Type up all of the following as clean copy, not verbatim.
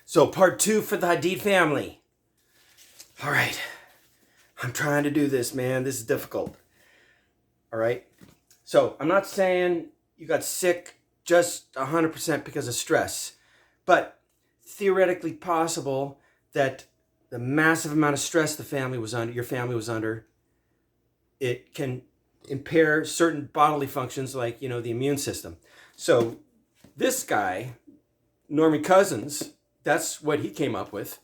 So part 2 for the Hadid family. All right. I'm trying to do this, man. This is difficult. All right. So I'm not saying you got sick just 100% because of stress, but theoretically possible that the massive amount of stress your family was under, it can impair certain bodily functions like, the immune system. So this guy, Norman Cousins, that's what he came up with.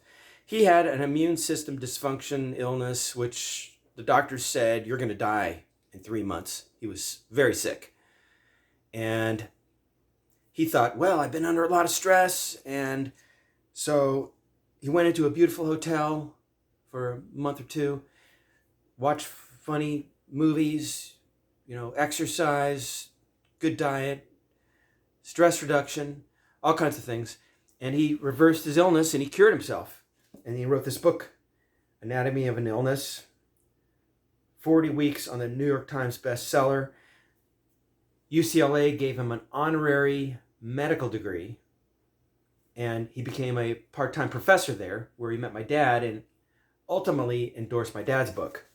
He had an immune system dysfunction illness, which the doctors said, you're going to die in 3 months. He was very sick. And he thought, well, I've been under a lot of stress. And so he went into a beautiful hotel for a month or two, watched funny movies, exercise, good diet, stress reduction, all kinds of things. And he reversed his illness and he cured himself. And he wrote this book, Anatomy of an Illness, 40 weeks on the New York Times bestseller. UCLA gave him an honorary medical degree, and he became a part-time professor there, where he met my dad and ultimately endorsed my dad's book.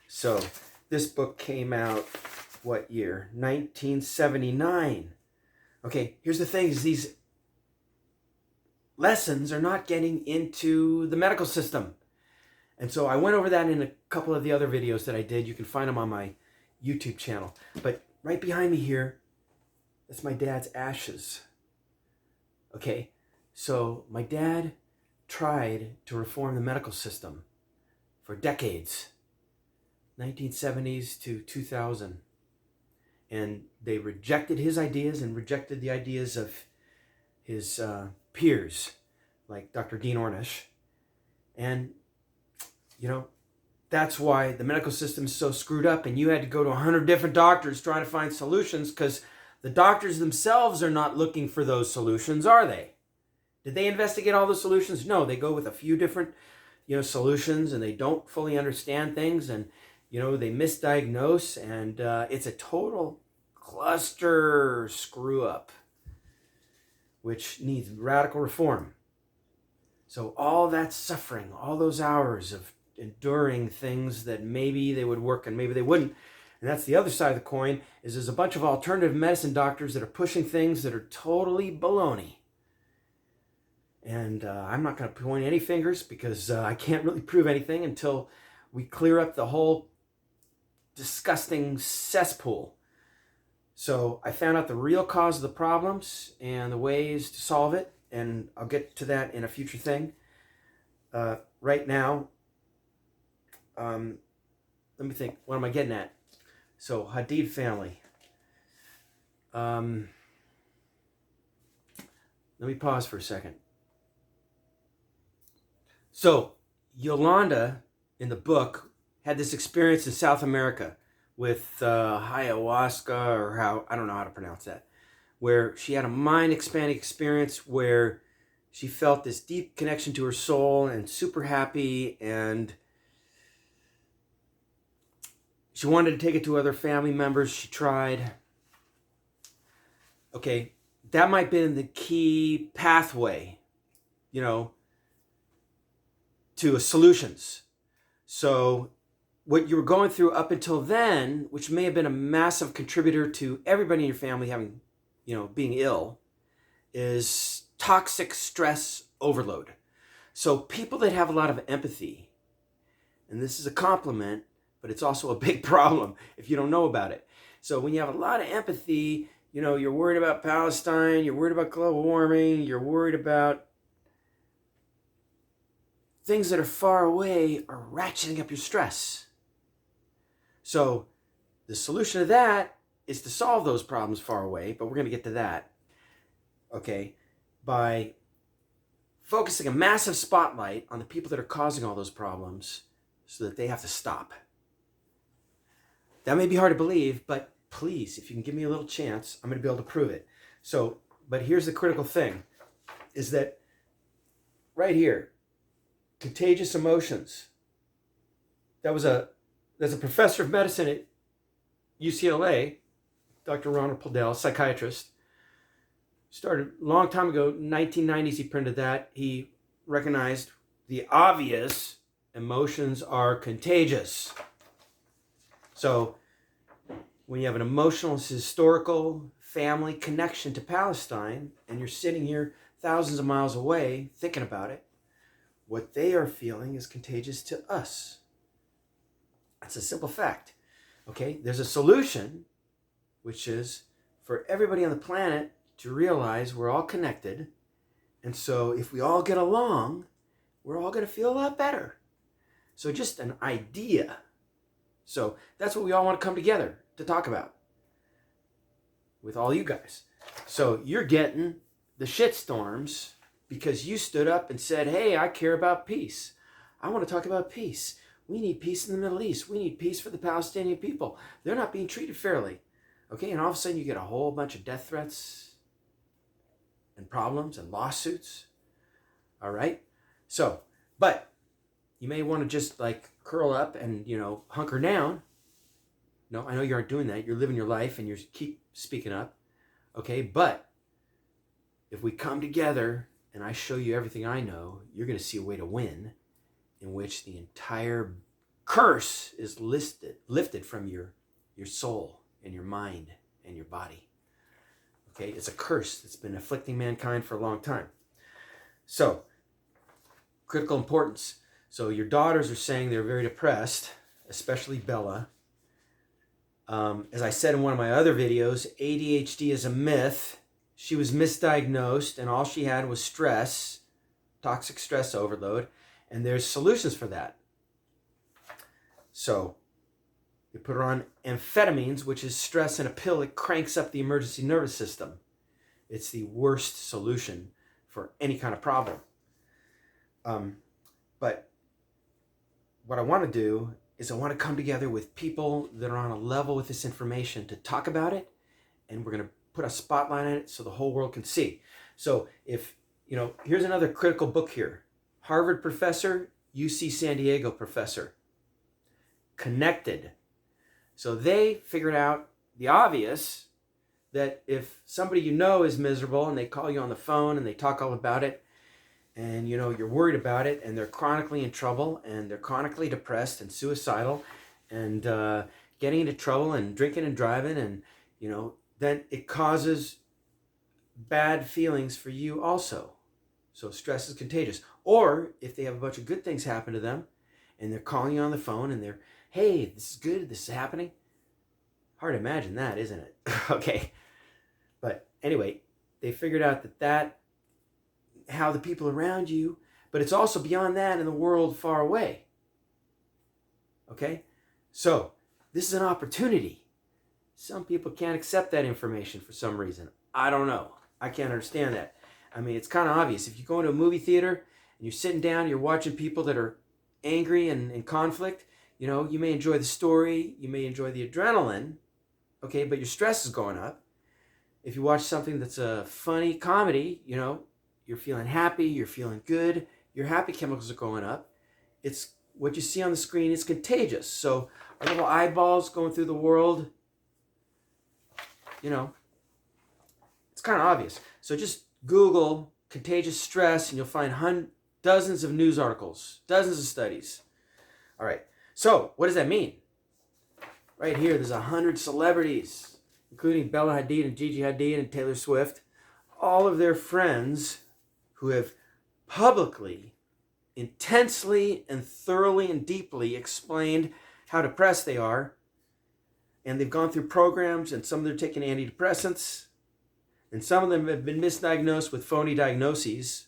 So this book came out, what year? 1979. Okay, here's the thing, is these lessons are not getting into the medical system. And so I went over that in a couple of the other videos that I did. You can find them on my YouTube channel. But right behind me here, that's my dad's ashes. Okay, so my dad tried to reform the medical system for decades, 1970s to 2000. And they rejected his ideas and rejected the ideas of his peers, like Dr. Dean Ornish. And, that's why the medical system is so screwed up, and you had to go to 100 different doctors trying to find solutions, because the doctors themselves are not looking for those solutions, are they? Did they investigate all the solutions? No, they go with a few different, solutions, and they don't fully understand things, and, they misdiagnose, and it's a total cluster screw up, which needs radical reform. So all that suffering, all those hours of enduring things that maybe they would work and maybe they wouldn't. And that's the other side of the coin, is there's a bunch of alternative medicine doctors that are pushing things that are totally baloney. And I'm not going to point any fingers, because I can't really prove anything until we clear up the whole disgusting cesspool. So I found out the real cause of the problems and the ways to solve it, and I'll get to that in a future thing. Right now, let me think, what am I getting at? So, Hadid family. Let me pause for a second. So, Yolanda, in the book, had this experience in South America with ayahuasca, or I don't know how to pronounce that, where she had a mind-expanding experience where she felt this deep connection to her soul and super happy, and she wanted to take it to other family members. She tried. Okay, that might have been the key pathway, to solutions. So what you were going through up until then, which may have been a massive contributor to everybody in your family having, being ill, is toxic stress overload. So people that have a lot of empathy, and this is a compliment, but it's also a big problem if you don't know about it. So when you have a lot of empathy, you're worried about Palestine, you're worried about global warming, you're worried about things that are far away, are ratcheting up your stress. So the solution to that is to solve those problems far away, but we're going to get to that, okay, by focusing a massive spotlight on the people that are causing all those problems so that they have to stop. That may be hard to believe, but please, if you can give me a little chance, I'm going to be able to prove it. So, but here's the critical thing, is that right here, contagious emotions. There's a professor of medicine at UCLA, Dr. Ronald Podell, psychiatrist, started a long time ago, 1990s, he printed that. He recognized the obvious: emotions are contagious. So when you have an emotional, historical, family connection to Palestine, and you're sitting here thousands of miles away thinking about it, what they are feeling is contagious to us. That's a simple fact. Okay, there's a solution, which is for everybody on the planet to realize we're all connected. And so if we all get along, we're all going to feel a lot better. So just an idea. So that's what we all want to come together to talk about with all you guys. So you're getting the shitstorms because you stood up and said, hey, I care about peace. I want to talk about peace. We need peace in the Middle East. We need peace for the Palestinian people. They're not being treated fairly. Okay, and all of a sudden you get a whole bunch of death threats and problems and lawsuits. All right? So, but you may want to just like curl up and, hunker down. No, I know you aren't doing that. You're living your life and you keep speaking up. Okay, but if we come together and I show you everything I know, you're going to see a way to win in which the entire curse is lifted from your soul and your mind and your body. Okay, it's a curse that's been afflicting mankind for a long time. So, critical importance. So your daughters are saying they're very depressed, especially Bella. As I said in one of my other videos, ADHD is a myth. She was misdiagnosed and all she had was stress, toxic stress overload, and there's solutions for that. So you put her on amphetamines, which is stress in a pill. It cranks up the emergency nervous system. It's the worst solution for any kind of problem. But what I want to do is I want to come together with people that are on a level with this information to talk about it, and we're going to put a spotlight on it so the whole world can see. So if, here's another critical book here. Harvard professor, UC San Diego professor. Connected. So they figured out the obvious, that if somebody is miserable and they call you on the phone and they talk all about it, and you're worried about it, and they're chronically in trouble, and they're chronically depressed and suicidal, and getting into trouble and drinking and driving, and then it causes bad feelings for you also. So stress is contagious. Or if they have a bunch of good things happen to them, and they're calling you on the phone, and they're, hey, this is good, this is happening. Hard to imagine that, isn't it? Okay. But anyway, they figured out that how the people around you, but it's also beyond that in the world far away. Okay? So, this is an opportunity. Some people can't accept that information for some reason. I don't know. I can't understand that. I mean, it's kind of obvious. If you go into a movie theater and you're sitting down, you're watching people that are angry and in conflict, you may enjoy the story, you may enjoy the adrenaline, okay, but your stress is going up. If you watch something that's a funny comedy, you're feeling happy, you're feeling good, your happy chemicals are going up. It's what you see on the screen is contagious. So our little eyeballs going through the world, it's kind of obvious. So just Google contagious stress and you'll find dozens of news articles, dozens of studies. All right, so what does that mean? Right here, there's 100 celebrities, including Bella Hadid and Gigi Hadid and Taylor Swift, all of their friends who have publicly, intensely, and thoroughly and deeply explained how depressed they are. And they've gone through programs, and some of them are taking antidepressants, and some of them have been misdiagnosed with phony diagnoses.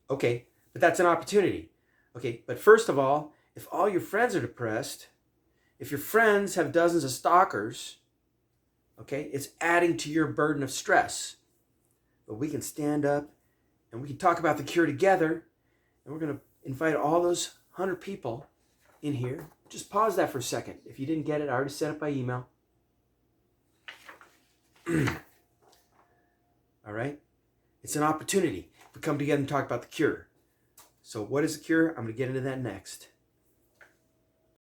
Okay, but that's an opportunity. Okay, but first of all, if all your friends are depressed, if your friends have dozens of stalkers, okay, it's adding to your burden of stress. But we can stand up and we can talk about the cure together, and we're going to invite all those 100 people in here. Just pause that for a second. If you didn't get it, I already sent it by email. All right? It's an opportunity. We come together and talk about the cure. So what is the cure? I'm going to get into that next.